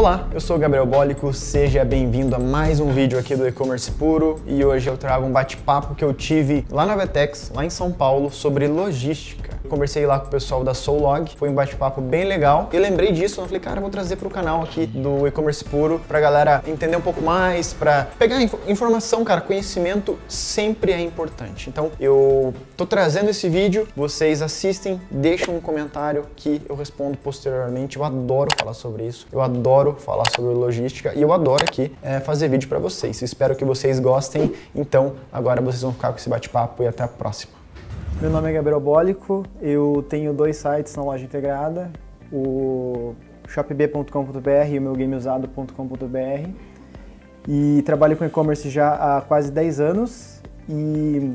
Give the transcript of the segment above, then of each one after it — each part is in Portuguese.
Olá, eu sou o Gabriel Bólico, seja bem-vindo a mais um vídeo aqui do E-Commerce Puro e hoje eu trago um bate-papo que eu tive lá na Vetex, lá em São Paulo, sobre logística. Eu conversei lá com o pessoal da Soulog, foi um bate-papo bem legal e lembrei disso, eu falei, cara, eu vou trazer pro canal aqui do E-Commerce Puro pra galera entender um pouco mais, pra pegar informação, cara, conhecimento sempre é importante. Então eu tô trazendo esse vídeo, vocês assistem, deixam um comentário que eu respondo posteriormente, eu adoro falar sobre isso, eu adoro falar sobre logística e eu adoro aqui fazer vídeo para vocês. Espero que vocês gostem. Então, agora vocês vão ficar com esse bate-papo e até a próxima. Meu nome é Gabriel Bólico, eu tenho 2 sites na loja integrada, o shopb.com.br e o meu gameusado.com.br e trabalho com e-commerce já há quase 10 anos e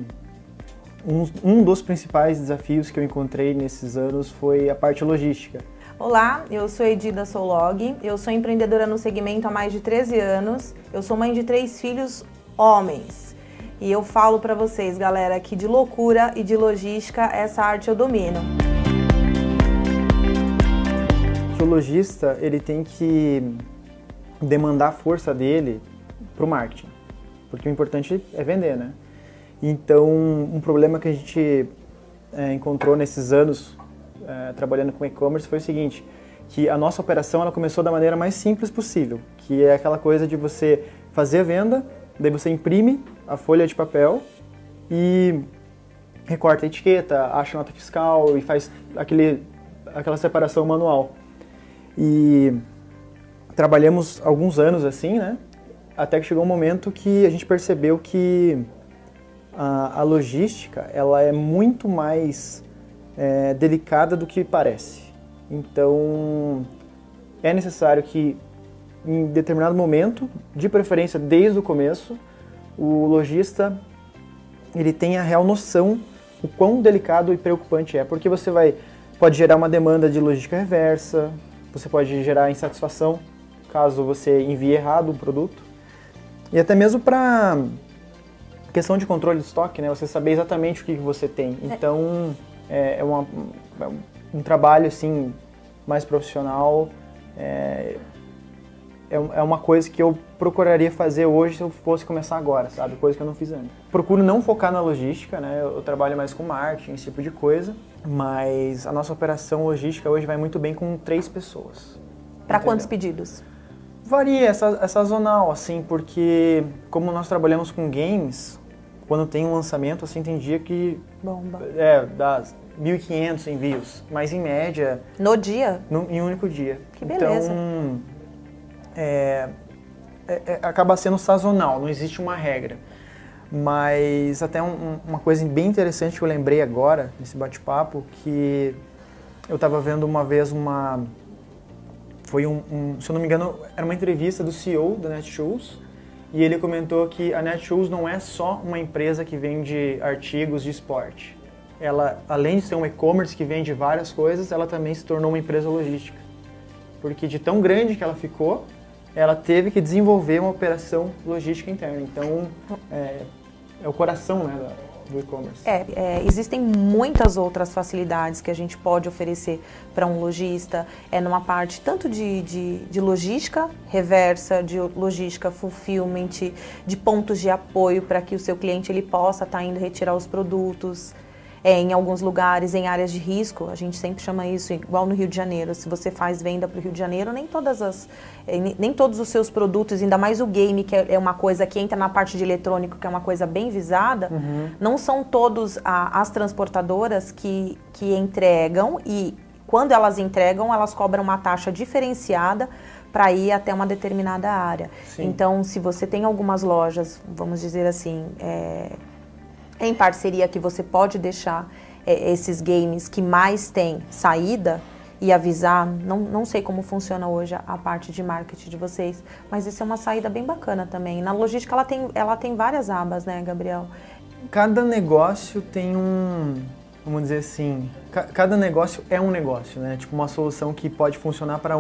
um dos principais desafios que eu encontrei nesses anos foi a parte logística. Olá, eu sou Edi da Soulog, eu sou empreendedora no segmento há mais de 13 anos, eu sou mãe de 3 filhos homens e eu falo pra vocês, galera, que de loucura e de logística essa arte eu domino. O lojista, ele tem que demandar a força dele pro marketing, porque o importante é vender, né? Então, um problema que a gente encontrou nesses anos trabalhando com e-commerce foi o seguinte, que a nossa operação ela começou da maneira mais simples possível, que é aquela coisa de você fazer a venda, daí você imprime a folha de papel e recorta a etiqueta, acha a nota fiscal e faz aquela separação manual. E trabalhamos alguns anos assim, né? Até que chegou um momento que a gente percebeu que a logística ela é muito mais delicada do que parece. Então, é necessário que em determinado momento, de preferência desde o começo, o lojista ele tenha a real noção o quão delicado e preocupante é, porque você pode gerar uma demanda de logística reversa, você pode gerar insatisfação caso você envie errado um produto, e até mesmo para questão de controle de estoque, né? Você saber exatamente o que você tem. Então, é um trabalho assim mais profissional, é uma coisa que eu procuraria fazer hoje se eu fosse começar agora, sabe? Coisa que eu não fiz antes. Procuro não focar na logística, né? Eu trabalho mais com marketing, esse tipo de coisa, mas a nossa operação logística hoje vai muito bem com 3 pessoas. Para quantos pedidos? Varia, é sazonal, assim, porque como nós trabalhamos com games, quando tem um lançamento, assim, tem dia que bomba. Dá 1.500 envios, mas em média... No dia? Em um único dia. Que beleza. Então, acaba sendo sazonal, não existe uma regra. Mas até uma coisa bem interessante que eu lembrei agora, nesse bate-papo, que eu estava vendo uma vez se eu não me engano, era uma entrevista do CEO da Netshoes, e ele comentou que a Netshoes não é só uma empresa que vende artigos de esporte. Ela, além de ser um e-commerce que vende várias coisas, ela também se tornou uma empresa logística. Porque de tão grande que ela ficou, ela teve que desenvolver uma operação logística interna. Então, é o coração, né, do e-commerce. Existem muitas outras facilidades que a gente pode oferecer para um lojista, numa parte tanto de logística reversa, de logística fulfillment, de pontos de apoio para que o seu cliente ele possa estar indo retirar os produtos. Em alguns lugares, em áreas de risco, a gente sempre chama isso, igual no Rio de Janeiro, se você faz venda para o Rio de Janeiro, nem todos os seus produtos, ainda mais o game, que é uma coisa que entra na parte de eletrônico, que é uma coisa bem visada, não são todos as transportadoras que entregam e quando elas entregam, elas cobram uma taxa diferenciada para ir até uma determinada área. Sim. Então, se você tem algumas lojas, vamos dizer assim, em parceria que você pode deixar esses games que mais têm saída e avisar, não sei como funciona hoje a parte de marketing de vocês, mas isso é uma saída bem bacana também. Na logística ela tem várias abas, né, Gabriel? Cada negócio tem vamos dizer assim, cada negócio é um negócio, né? Tipo uma solução que pode funcionar para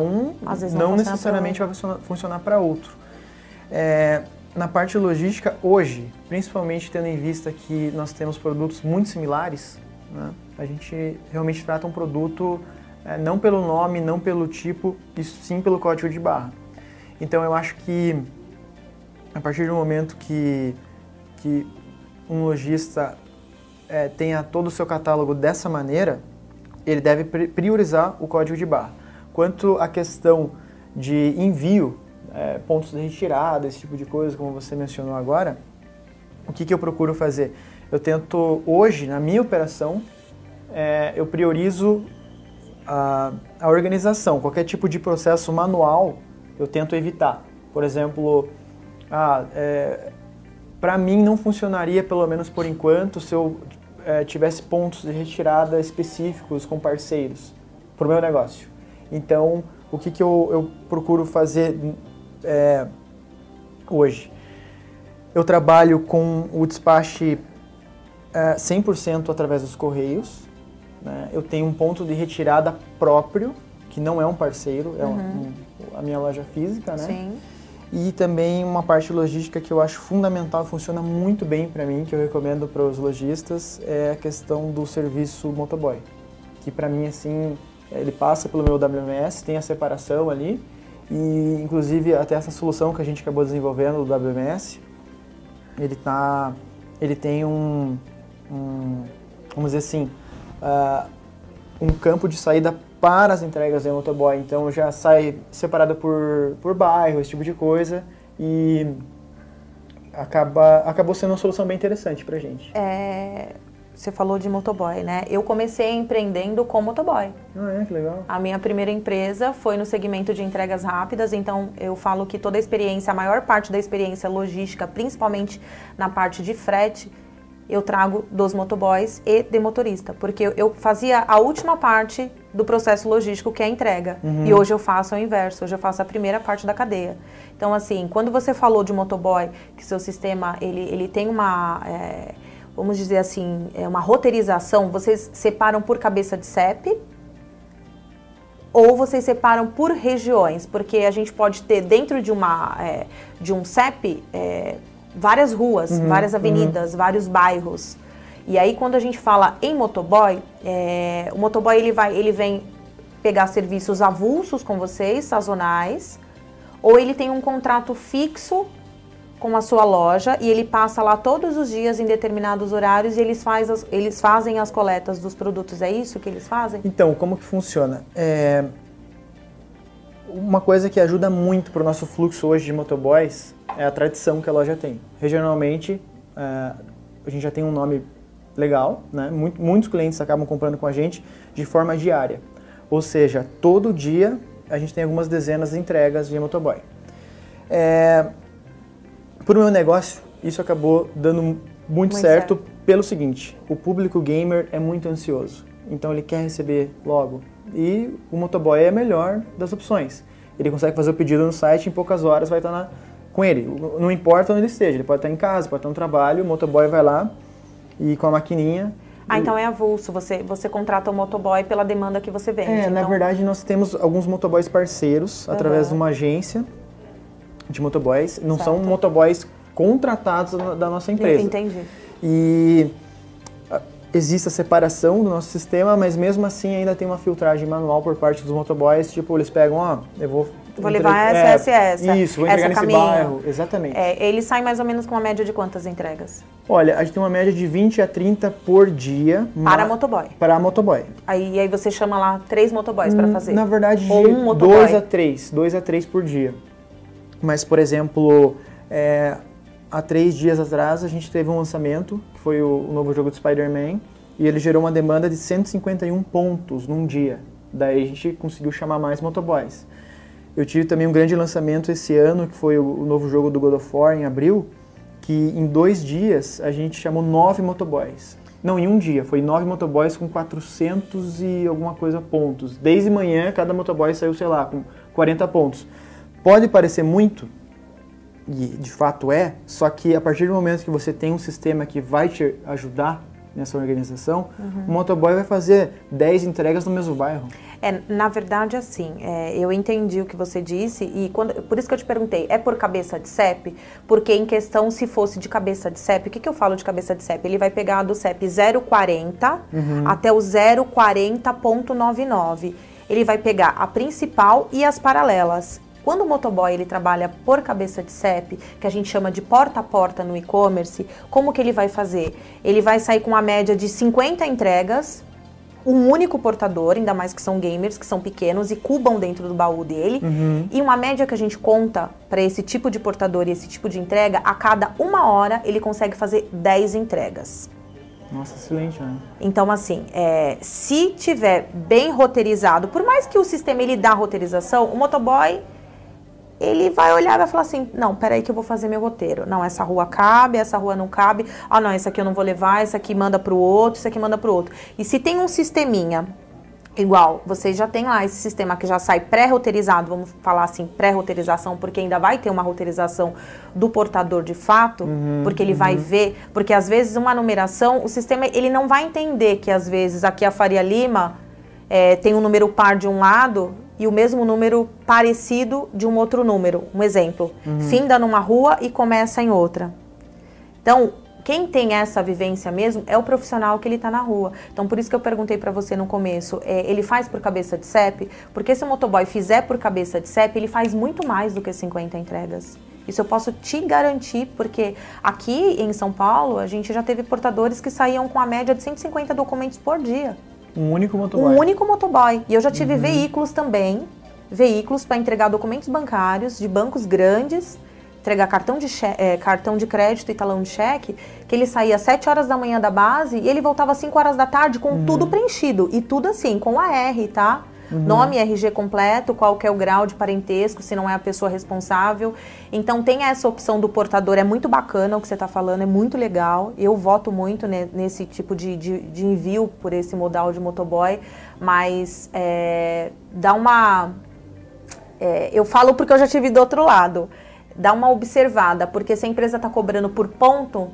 às vezes não necessariamente vai funcionar para outro. Na parte logística, hoje, principalmente tendo em vista que nós temos produtos muito similares, né, a gente realmente trata um produto não pelo nome, não pelo tipo, e sim pelo código de barra. Então eu acho que a partir do momento que um lojista tenha todo o seu catálogo dessa maneira, ele deve priorizar o código de barra. Quanto à questão de envio, pontos de retirada, esse tipo de coisa, como você mencionou agora, o que eu procuro fazer? Eu tento, hoje, na minha operação, eu priorizo a organização. Qualquer tipo de processo manual, eu tento evitar. Por exemplo, para mim não funcionaria, pelo menos por enquanto, se eu tivesse pontos de retirada específicos com parceiros para o meu negócio. Então, o que eu procuro fazer hoje? Eu trabalho com o despache 100% através dos correios, né? Eu tenho um ponto de retirada próprio, que não é um parceiro, é a minha loja física, né? Sim. E também uma parte logística que eu acho fundamental, funciona muito bem para mim, que eu recomendo para os lojistas, é a questão do serviço motoboy. Que para mim, assim, ele passa pelo meu WMS, tem a separação ali, e inclusive até essa solução que a gente acabou desenvolvendo do WMS, ele tem vamos dizer assim, um campo de saída para as entregas do motoboy. Então já sai separado por bairro, esse tipo de coisa, e acabou sendo uma solução bem interessante pra gente. Você falou de motoboy, né? Eu comecei empreendendo com motoboy. Que legal. A minha primeira empresa foi no segmento de entregas rápidas, então eu falo que toda a experiência, a maior parte da experiência logística, principalmente na parte de frete, eu trago dos motoboys e de motorista, porque eu fazia a última parte do processo logístico, que é a entrega, e hoje eu faço o inverso, hoje eu faço a primeira parte da cadeia. Então, assim, quando você falou de motoboy, que seu sistema, ele tem uma, vamos dizer assim, uma roteirização, vocês separam por cabeça de CEP, ou vocês separam por regiões, porque a gente pode ter dentro de um CEP, várias ruas, várias avenidas, vários bairros. E aí, quando a gente fala em motoboy, o motoboy ele vem pegar serviços avulsos com vocês, sazonais, ou ele tem um contrato fixo com a sua loja e ele passa lá todos os dias em determinados horários e eles fazem as coletas dos produtos. É isso que eles fazem? Então, como que funciona? Uma coisa que ajuda muito para o nosso fluxo hoje de motoboys é a tradição que a loja tem. Regionalmente, a gente já tem um nome legal, né? Muitos clientes acabam comprando com a gente de forma diária. Ou seja, todo dia a gente tem algumas dezenas de entregas de motoboy. Para o meu negócio, isso acabou dando muito certo pelo seguinte: o público gamer é muito ansioso, então ele quer receber logo. E o motoboy é a melhor das opções. Ele consegue fazer o pedido no site, em poucas horas vai estar com ele. Não importa onde ele esteja, ele pode estar em casa, pode estar no trabalho, o motoboy vai lá e com a maquininha... Então é avulso, você contrata o motoboy pela demanda que você vende. Na verdade nós temos alguns motoboys parceiros, através de uma agência de motoboys. Não são motoboys contratados da nossa empresa. Entendi. E existe a separação do nosso sistema, mas mesmo assim ainda tem uma filtragem manual por parte dos motoboys. Tipo, eles pegam, eu vou levar essa. Isso, vou entregar nesse bairro. Exatamente. Ele sai mais ou menos com uma média de quantas entregas? Olha, a gente tem uma média de 20 a 30 por dia. Para motoboy? Para motoboy. Aí você chama lá 3 motoboys para fazer? Na verdade, ou um motoboy? 2 a 3 por dia. Mas, por exemplo, há 3 dias atrás a gente teve um lançamento, que foi o novo jogo do Spider-Man, e ele gerou uma demanda de 151 pontos num dia. Daí a gente conseguiu chamar mais motoboys. Eu tive também um grande lançamento esse ano, que foi o novo jogo do God of War, em abril, que em 2 dias a gente chamou 9 motoboys. Não, em um dia, foi 9 motoboys com 400 e alguma coisa pontos. Desde manhã, cada motoboy saiu, sei lá, com 40 pontos. Pode parecer muito, e de fato só que a partir do momento que você tem um sistema que vai te ajudar nessa organização, o motoboy vai fazer 10 entregas no mesmo bairro. Na verdade, assim, eu entendi o que você disse e por isso que eu te perguntei, é por cabeça de CEP? Porque em questão, se fosse de cabeça de CEP, o que eu falo de cabeça de CEP? Ele vai pegar do CEP 040 até o 040.99. Ele vai pegar a principal e as paralelas. Quando o motoboy ele trabalha por cabeça de CEP, que a gente chama de porta a porta no e-commerce, como que ele vai fazer? Ele vai sair com uma média de 50 entregas, um único portador, ainda mais que são gamers, que são pequenos e cubam dentro do baú dele. E uma média que a gente conta para esse tipo de portador e esse tipo de entrega, a cada 1 hora ele consegue fazer 10 entregas. Nossa, excelente, né? Então, assim, se tiver bem roteirizado, por mais que o sistema ele dá roteirização, o motoboy, ele vai olhar e vai falar assim, não, peraí que eu vou fazer meu roteiro. Não, essa rua cabe, essa rua não cabe. Ah, não, esse aqui eu não vou levar, esse aqui manda pro outro, esse aqui manda pro outro. E se tem um sisteminha igual, vocês já tem lá esse sistema que já sai pré-roteirizado, vamos falar assim, pré-roteirização, porque ainda vai ter uma roteirização do portador de fato, porque ele vai ver, porque às vezes uma numeração, o sistema ele não vai entender que às vezes aqui a Faria Lima tem um número par de um lado e o mesmo número parecido de um outro número. Um exemplo, finda numa rua e começa em outra. Então, quem tem essa vivência mesmo é o profissional que ele está na rua. Então, por isso que eu perguntei para você no começo, ele faz por cabeça de CEP? Porque se o motoboy fizer por cabeça de CEP, ele faz muito mais do que 50 entregas. Isso eu posso te garantir, porque aqui em São Paulo, a gente já teve portadores que saíam com a média de 150 documentos por dia. Um único motoboy. Um único motoboy. E eu já tive veículos também, veículos para entregar documentos bancários de bancos grandes, entregar cartão de crédito e talão de cheque, que ele saía às 7 horas da manhã da base e ele voltava às 5 horas da tarde com tudo preenchido. E tudo assim, com AR, tá? Nome, RG completo, qual que é o grau de parentesco, se não é a pessoa responsável. Então tem essa opção do portador, é muito bacana o que você está falando, é muito legal. Eu voto muito nesse tipo de envio por esse modal de motoboy, mas dá uma... eu falo porque eu já tive do outro lado. Dá uma observada, porque se a empresa está cobrando por ponto,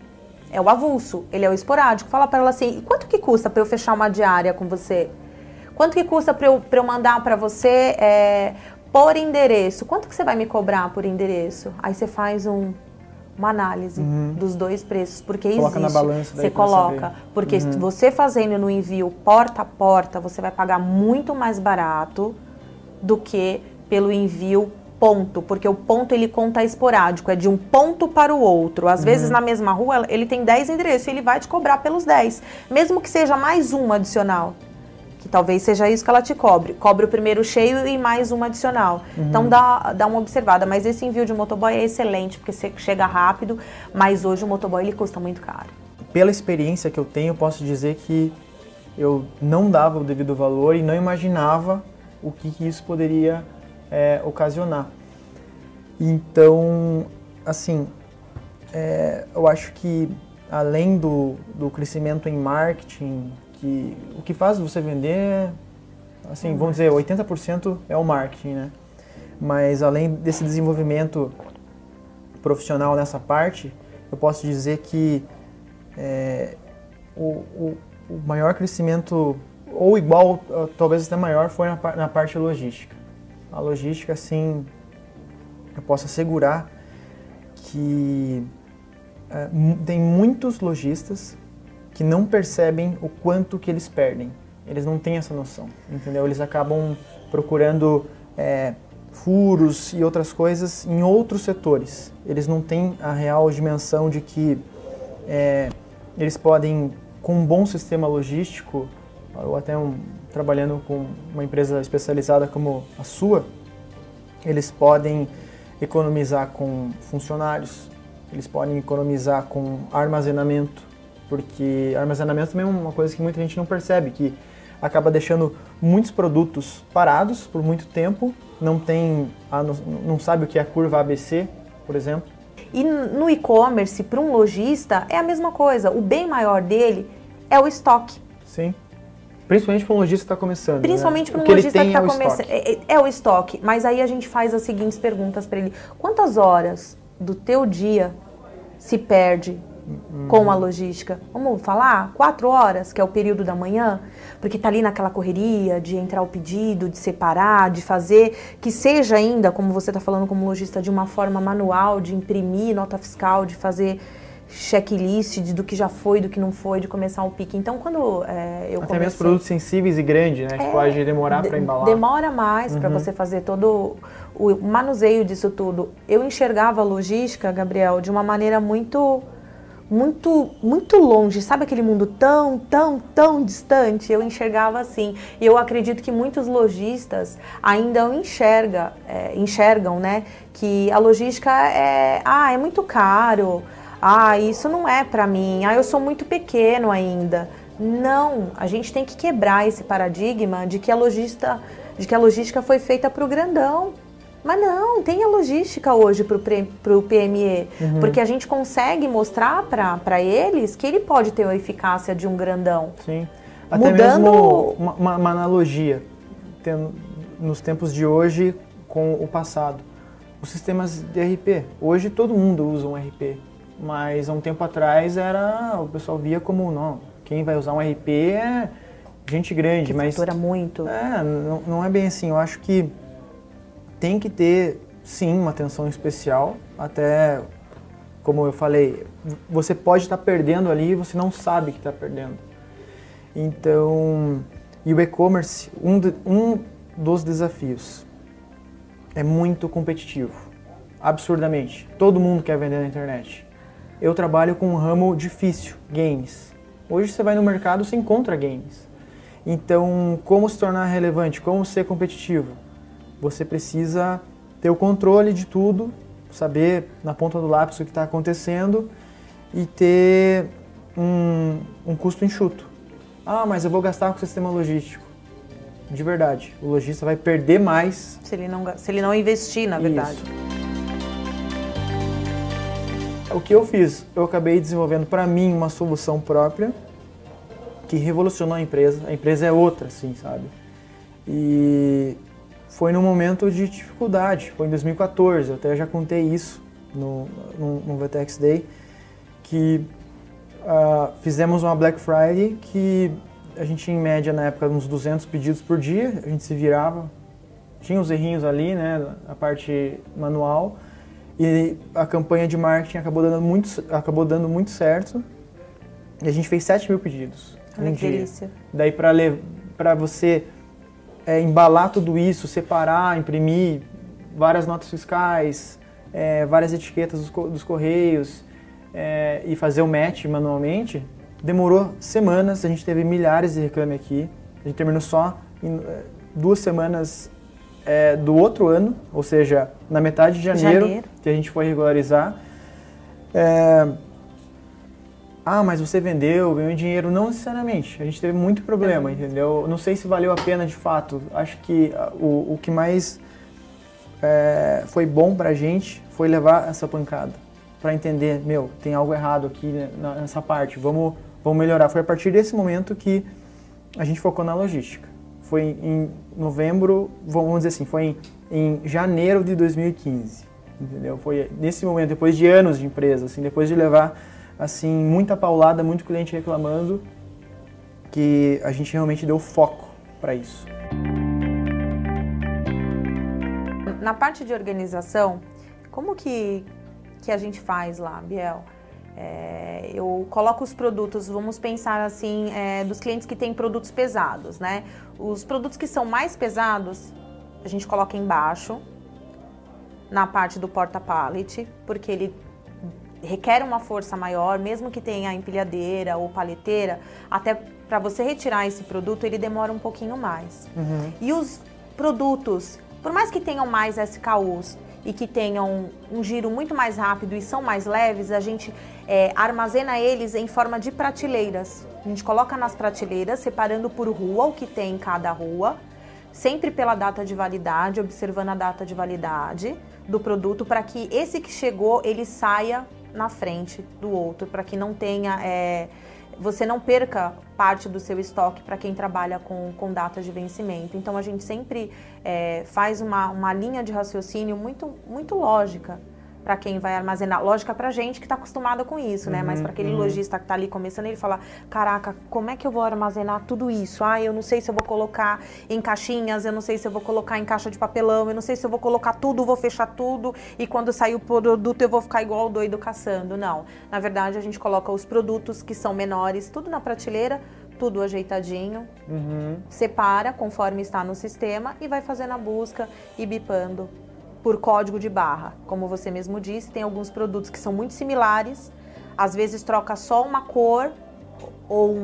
é o avulso, ele é o esporádico. Fala para ela assim, e quanto que custa para eu fechar uma diária com você? Quanto que custa para eu mandar para você por endereço? Quanto que você vai me cobrar por endereço? Aí você faz uma análise dos dois preços, porque coloca existe. Na balança, daí você coloca, porque você fazendo no envio porta a porta, você vai pagar muito mais barato do que pelo envio ponto, porque o ponto ele conta esporádico, é de um ponto para o outro. Às vezes na mesma rua ele tem 10 endereços e ele vai te cobrar pelos 10, mesmo que seja mais um adicional. Que talvez seja isso que ela te cobre. Cobre o primeiro cheio e mais um adicional. Então dá uma observada. Mas esse envio de motoboy é excelente, porque você chega rápido, mas hoje o motoboy ele custa muito caro. Pela experiência que eu tenho, eu posso dizer que eu não dava o devido valor e não imaginava o que isso poderia ocasionar. Então, assim, eu acho que além do crescimento em marketing, que o que faz você vender, assim, vamos dizer, 80% é o marketing, né? Mas além desse desenvolvimento profissional nessa parte, eu posso dizer que o maior crescimento, ou igual, talvez até maior, foi na parte logística. A logística, assim, eu posso assegurar que tem muitos lojistas que não percebem o quanto que eles perdem. Eles não têm essa noção, entendeu? Eles acabam procurando furos e outras coisas em outros setores. Eles não têm a real dimensão de que eles podem, com um bom sistema logístico, ou até trabalhando com uma empresa especializada como a sua, eles podem economizar com funcionários, eles podem economizar com armazenamento, porque armazenamento também é uma coisa que muita gente não percebe, que acaba deixando muitos produtos parados por muito tempo, não sabe o que é a curva ABC, por exemplo. E no e-commerce, para um lojista, é a mesma coisa. O bem maior dele é o estoque. Sim. Principalmente para um lojista que está começando. Principalmente né? para um lojista que está começando. É o estoque. Mas aí a gente faz as seguintes perguntas para ele. Quantas horas do teu dia se perde com a logística? Vamos falar? 4 horas, que é o período da manhã? Porque tá ali naquela correria de entrar o pedido, de separar, de fazer, que seja ainda, como você está falando como lojista, de uma forma manual, de imprimir nota fiscal, de fazer checklist do que já foi, do que não foi, de começar um pique. Então, quando eu comecei... Até mesmo produtos sensíveis e grandes, né? Que pode demorar para embalar. Demora mais para você fazer todo o manuseio disso tudo. Eu enxergava a logística, Gabriel, de uma maneira muito longe, sabe aquele mundo tão distante? Eu enxergava assim. E eu acredito que muitos lojistas ainda enxergam, né, que a logística é muito caro, isso não é para mim, eu sou muito pequeno ainda. Não, a gente tem que quebrar esse paradigma de que a logística foi feita para o grandão. Mas não, tem a logística hoje para o PME, porque a gente consegue mostrar para eles que ele pode ter a eficácia de um grandão. Sim, até mesmo uma analogia, nos tempos de hoje com o passado. Os sistemas de RP, hoje todo mundo usa um RP, mas há um tempo atrás o pessoal via como, não, quem vai usar um RP é gente grande, mas fatura muito. Não é bem assim, eu acho que tem que ter, sim, uma atenção especial, até, como eu falei, você pode estar perdendo ali e você não sabe que está perdendo. Então, e o e-commerce, um dos desafios, é muito competitivo, absurdamente. Todo mundo quer vender na internet. Eu trabalho com um ramo difícil, games. Hoje você vai no mercado, você encontra games. Então, como se tornar relevante, como ser competitivo? Você precisa ter o controle de tudo, saber na ponta do lápis o que está acontecendo e ter um custo enxuto. Mas eu vou gastar com o sistema logístico. De verdade, o lojista vai perder mais se ele não investir, na verdade. Isso. O que eu fiz? Eu acabei desenvolvendo para mim uma solução própria que revolucionou a empresa. A empresa é outra, assim, sabe? E foi num momento de dificuldade, foi em 2014, eu até já contei isso no VTEX Day, que fizemos uma Black Friday que a gente tinha em média na época uns 200 pedidos por dia, a gente se virava, tinha os errinhos ali, né, a parte manual, e a campanha de marketing acabou dando muito certo, e a gente fez 7.000 pedidos um dia. Delícia. Daí para você embalar tudo isso, separar, imprimir várias notas fiscais, várias etiquetas dos correios e fazer o match manualmente, demorou semanas, a gente teve milhares de reclame aqui, a gente terminou só em 2 semanas do outro ano, ou seja, na metade de janeiro. Que a gente foi regularizar. Mas você vendeu, ganhou dinheiro? Não necessariamente, a gente teve muito problema, entendeu? Não sei se valeu a pena de fato, acho que o que mais foi bom pra gente foi levar essa pancada, pra entender, tem algo errado aqui nessa parte, vamos melhorar. Foi a partir desse momento que a gente focou na logística. Foi em novembro, vamos dizer assim, foi em janeiro de 2015, entendeu? Foi nesse momento, depois de anos de empresa, assim, depois de levar assim, muita paulada, muito cliente reclamando, que a gente realmente deu foco para isso. Na parte de organização, como que a gente faz lá, Biel? Eu coloco os produtos, vamos pensar assim, dos clientes que têm produtos pesados, né? Os produtos que são mais pesados, a gente coloca embaixo, na parte do porta-pallet, porque ele requer uma força maior, mesmo que tenha a empilhadeira ou paleteira, até para você retirar esse produto, ele demora um pouquinho mais. E os produtos, por mais que tenham mais SKUs e que tenham um giro muito mais rápido e são mais leves, a gente armazena eles em forma de prateleiras. A gente coloca nas prateleiras, separando por rua o que tem em cada rua, sempre pela data de validade, observando a data de validade do produto, para que esse que chegou, ele saia na frente do outro, para que não tenha, você não perca parte do seu estoque para quem trabalha com data de vencimento. Então a gente sempre faz uma linha de raciocínio muito lógica para quem vai armazenar. Lógica pra gente que está acostumada com isso, né? Mas para aquele lojista que está ali começando, ele fala, caraca, como é que eu vou armazenar tudo isso? Eu não sei se eu vou colocar em caixinhas, eu não sei se eu vou colocar em caixa de papelão, eu não sei se eu vou colocar tudo, vou fechar tudo e quando sair o produto eu vou ficar igual doido caçando. Não, na verdade a gente coloca os produtos que são menores, tudo na prateleira, tudo ajeitadinho, separa conforme está no sistema e vai fazendo a busca e bipando por código de barra. Como você mesmo disse, tem alguns produtos que são muito similares, às vezes troca só uma cor ou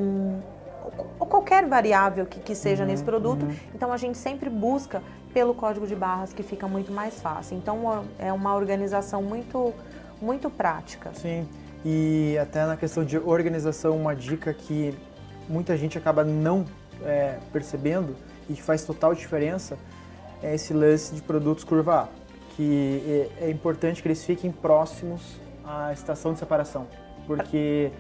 qualquer variável que seja nesse produto, então a gente sempre busca pelo código de barras, que fica muito mais fácil. Então é uma organização muito prática. Sim, e até na questão de organização, uma dica que muita gente acaba não percebendo e que faz total diferença é esse lance de produtos curva A, que é importante que eles fiquem próximos à estação de separação, porque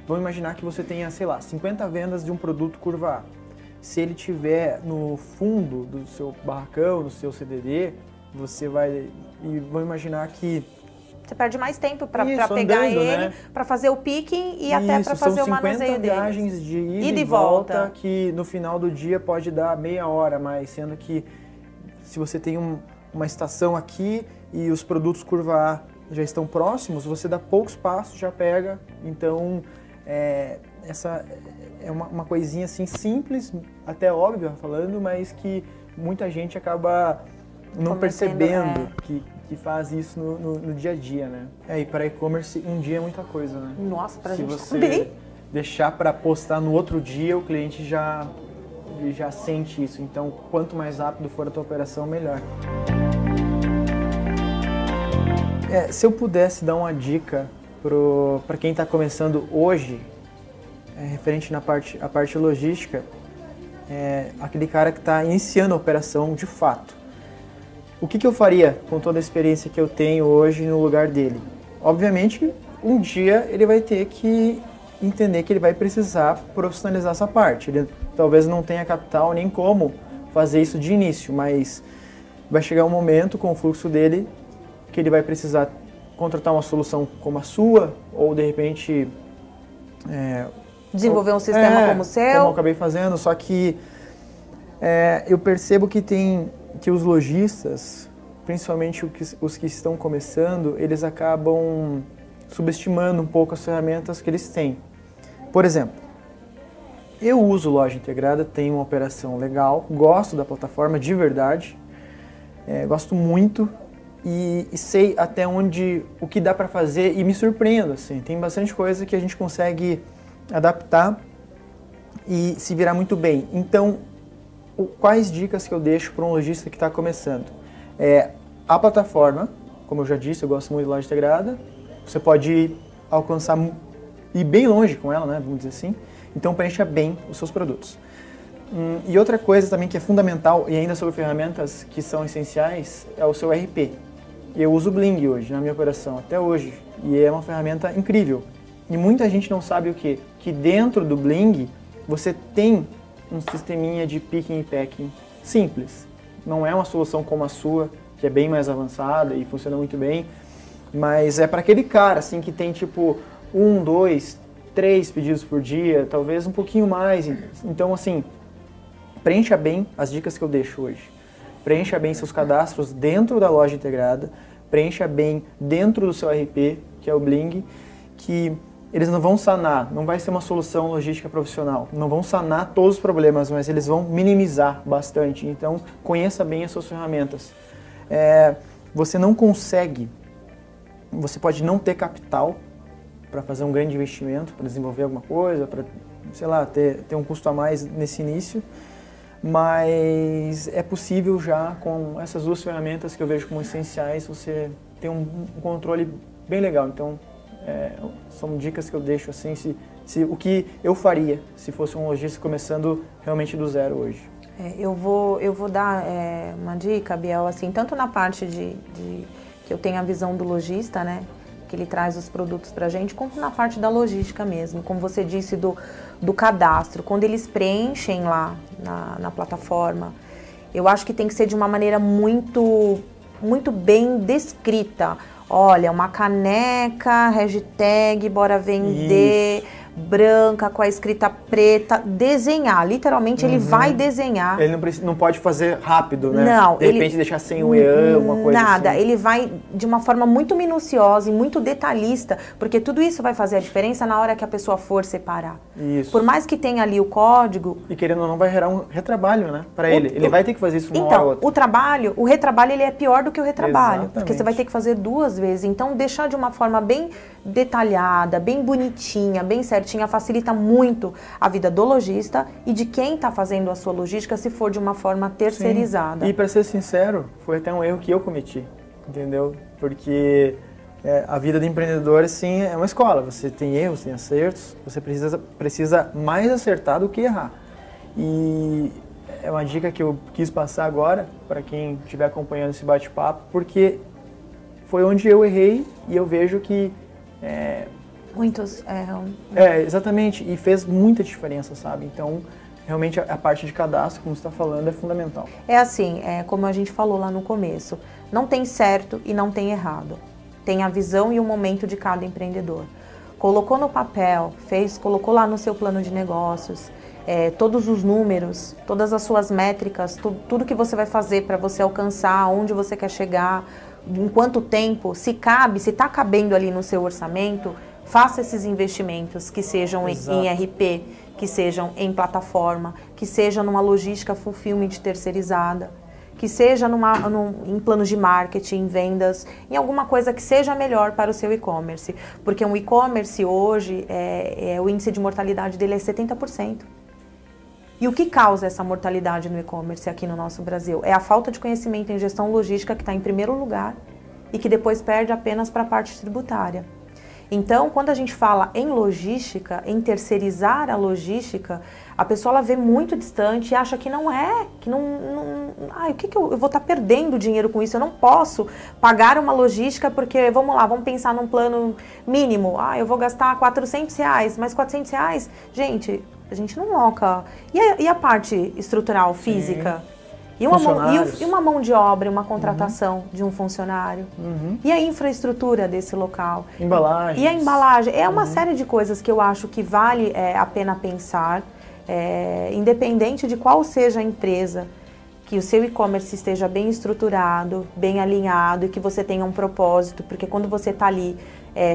vamos imaginar que você tenha, sei lá, 50 vendas de um produto curva A. Se ele tiver no fundo do seu barracão, no seu CDD, você vai... E vamos imaginar que... Você perde mais tempo para pegar ele, né? Para fazer o picking e até para fazer o manuseio dele. São 50 viagens de ida e volta, que no final do dia pode dar meia hora mais, sendo que se você tem uma estação aqui e os produtos curva A já estão próximos, você dá poucos passos, já pega. Então, essa é uma coisinha assim simples, até óbvia falando, mas que muita gente acaba não percebendo que faz isso no dia a dia, né? E para e-commerce, um dia é muita coisa, né? Nossa, pra gente Se você também. deixar para postar no outro dia, o cliente já sente isso. Então, quanto mais rápido for a tua operação, melhor. Se eu pudesse dar uma dica para quem está começando hoje, referente à parte logística, aquele cara que está iniciando a operação de fato. O que eu faria com toda a experiência que eu tenho hoje no lugar dele? Obviamente, um dia ele vai ter que entender que ele vai precisar profissionalizar essa parte. Ele talvez não tenha capital nem como fazer isso de início, mas vai chegar um momento com o fluxo dele que ele vai precisar contratar uma solução como a sua, ou de repente... desenvolver um sistema como o seu. Como eu acabei fazendo, só que eu percebo que os lojistas, principalmente os que estão começando, eles acabam subestimando um pouco as ferramentas que eles têm. Por exemplo, eu uso loja integrada, tenho uma operação legal, gosto da plataforma de verdade, gosto muito e sei até onde, o que dá para fazer e me surpreendo, assim. Tem bastante coisa que a gente consegue adaptar e se virar muito bem. Então, quais dicas que eu deixo para um lojista que está começando? A plataforma, como eu já disse, eu gosto muito de loja integrada, você pode alcançar, ir bem longe com ela, né, vamos dizer assim, então preencha bem os seus produtos. E outra coisa também que é fundamental, e ainda sobre ferramentas que são essenciais, é o seu RP. Eu uso o Bling hoje, na minha operação, até hoje, e é uma ferramenta incrível. E muita gente não sabe o quê? Que dentro do Bling você tem um sisteminha de picking e packing simples. Não é uma solução como a sua, que é bem mais avançada e funciona muito bem, mas é para aquele cara assim que tem tipo 1, 2, 3 pedidos por dia, talvez um pouquinho mais. Então assim, preencha bem as dicas que eu deixo hoje. Preencha bem seus cadastros dentro da loja integrada, preencha bem dentro do seu RP, que é o Bling, que eles não vão sanar, não vai ser uma solução logística profissional, não vão sanar todos os problemas, mas eles vão minimizar bastante. Então, conheça bem as suas ferramentas. Você não consegue, você pode não ter capital para fazer um grande investimento, para desenvolver alguma coisa, para, sei lá, ter um custo a mais nesse início, mas é possível já com essas duas ferramentas que eu vejo como essenciais, você ter um controle bem legal. Então, são dicas que eu deixo assim, o que eu faria se fosse um lojista começando realmente do zero hoje. Eu vou dar uma dica, Biel, assim, tanto na parte que eu tenho a visão do lojista, né, que ele traz os produtos pra gente, como na parte da logística mesmo, como você disse do cadastro, quando eles preenchem lá na plataforma, eu acho que tem que ser de uma maneira muito bem descrita. Olha, uma caneca, hashtag, bora vender, branca, com a escrita preta, desenhar. Literalmente, ele vai desenhar. Ele não pode fazer rápido, né? Não. De repente deixar sem um EAN, uma coisa nada. assim. Ele vai de uma forma muito minuciosa e muito detalhista, porque tudo isso vai fazer a diferença na hora que a pessoa for separar. Isso. Por mais que tenha ali o código... E querendo ou não, vai gerar um retrabalho, né? Para ele. Ele vai ter que fazer isso uma hora ou outra. Então, o retrabalho, ele é pior do que o retrabalho. Exatamente. Porque você vai ter que fazer 2 vezes. Então, deixar de uma forma bem detalhada, bem bonitinha, bem certinha, facilita muito a vida do lojista e de quem está fazendo a sua logística, se for de uma forma terceirizada. Sim. E para ser sincero, foi até um erro que eu cometi, entendeu? Porque a vida do empreendedor, sim, é uma escola. Você tem erros, tem acertos, você precisa mais acertar do que errar. E é uma dica que eu quis passar agora para quem estiver acompanhando esse bate-papo, porque foi onde eu errei e eu vejo que Muitos erram. Exatamente, e fez muita diferença, sabe? Então, realmente a parte de cadastro, como você está falando, é fundamental. É assim, como a gente falou lá no começo, não tem certo e não tem errado. Tem a visão e o momento de cada empreendedor. Colocou no papel, colocou lá no seu plano de negócios, todos os números, todas as suas métricas, tudo que você vai fazer para você alcançar, onde você quer chegar, em quanto tempo, se cabe, se está cabendo ali no seu orçamento, faça esses investimentos que sejam em RP, que sejam em plataforma, que seja numa logística fulfillment terceirizada, que seja em planos de marketing, em vendas, em alguma coisa que seja melhor para o seu e-commerce. Porque um e-commerce hoje, o índice de mortalidade dele é 70%. E o que causa essa mortalidade no e-commerce aqui no nosso Brasil? É a falta de conhecimento em gestão logística, que está em primeiro lugar, e que depois perde apenas para a parte tributária. Então, quando a gente fala em logística, em terceirizar a logística, a pessoa ela vê muito distante e acha que não é, que o que eu vou estar perdendo dinheiro com isso? Eu não posso pagar uma logística porque, vamos lá, vamos pensar num plano mínimo. Eu vou gastar R$400, mas R$400, gente, a gente não loca. E a parte estrutural, física? E uma mão de obra, uma contratação de um funcionário. E a infraestrutura desse local. Embalagem. E a embalagem. É uma série de coisas que eu acho que vale a pena pensar, independente de qual seja a empresa, que o seu e-commerce esteja bem estruturado, bem alinhado e que você tenha um propósito, porque quando você está ali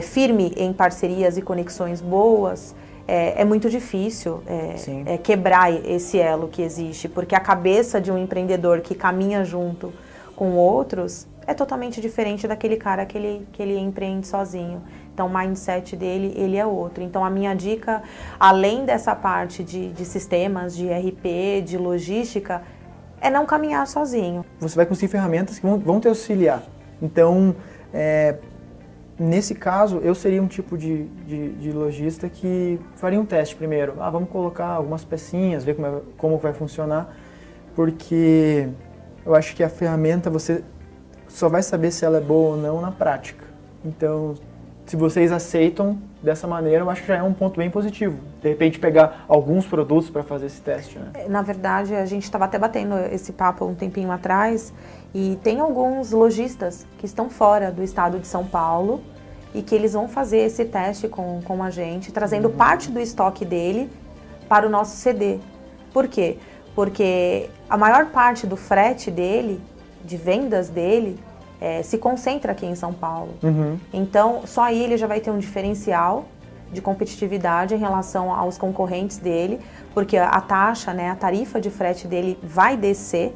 firme em parcerias e conexões boas, é muito difícil quebrar esse elo que existe, porque a cabeça de um empreendedor que caminha junto com outros é totalmente diferente daquele cara que ele empreende sozinho. Então, o mindset dele, ele é outro. Então, a minha dica, além dessa parte de sistemas, de RP, de logística, é não caminhar sozinho. Você vai conseguir ferramentas que vão te auxiliar. Então, nesse caso, eu seria um tipo de lojista que faria um teste primeiro. Vamos colocar algumas pecinhas, ver como vai funcionar, porque eu acho que a ferramenta você só vai saber se ela é boa ou não na prática. Então, se vocês aceitam dessa maneira, eu acho que já é um ponto bem positivo. De repente, pegar alguns produtos para fazer esse teste, né? Na verdade, a gente estava até batendo esse papo um tempinho atrás, e tem alguns lojistas que estão fora do estado de São Paulo e que eles vão fazer esse teste com a gente, trazendo parte do estoque dele para o nosso CD. Por quê? Porque a maior parte do frete dele, de vendas dele, se concentra aqui em São Paulo. Então, só aí ele já vai ter um diferencial de competitividade em relação aos concorrentes dele, porque a taxa, a tarifa de frete dele vai descer,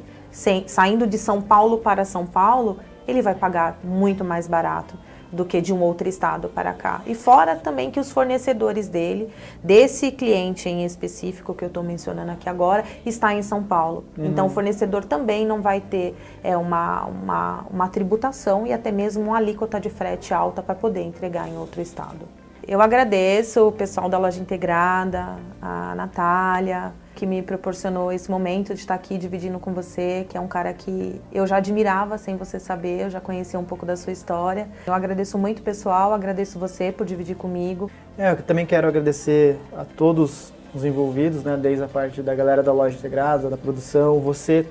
saindo de São Paulo para São Paulo, ele vai pagar muito mais barato do que de um outro estado para cá. E fora também que os fornecedores dele, desse cliente em específico que eu estou mencionando aqui agora, está em São Paulo. Então o fornecedor também não vai ter uma tributação e até mesmo uma alíquota de frete alta para poder entregar em outro estado. Eu agradeço o pessoal da Loja Integrada, a Natália, que me proporcionou esse momento de estar aqui dividindo com você, que é um cara que eu já admirava sem você saber, eu já conhecia um pouco da sua história. Eu agradeço muito o pessoal, agradeço você por dividir comigo. Eu também quero agradecer a todos os envolvidos, né, desde a parte da galera da Loja Integrada, da produção, você,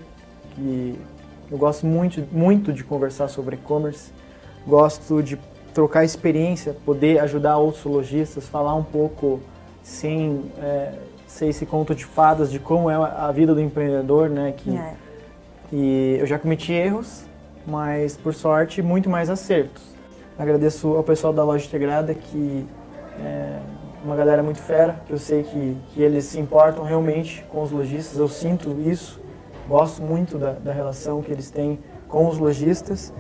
que eu gosto muito de conversar sobre e-commerce, gosto de trocar experiência, poder ajudar outros lojistas, falar um pouco sem ser esse conto de fadas de como é a vida do empreendedor, né? E eu já cometi erros, mas por sorte muito mais acertos. Agradeço ao pessoal da Loja Integrada, que é uma galera muito fera, que eu sei que eles se importam realmente com os lojistas, eu sinto isso, gosto muito da relação que eles têm com os lojistas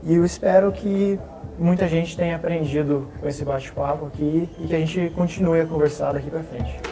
e eu espero que muita gente tenha aprendido com esse bate-papo aqui e que a gente continue a conversar daqui para frente.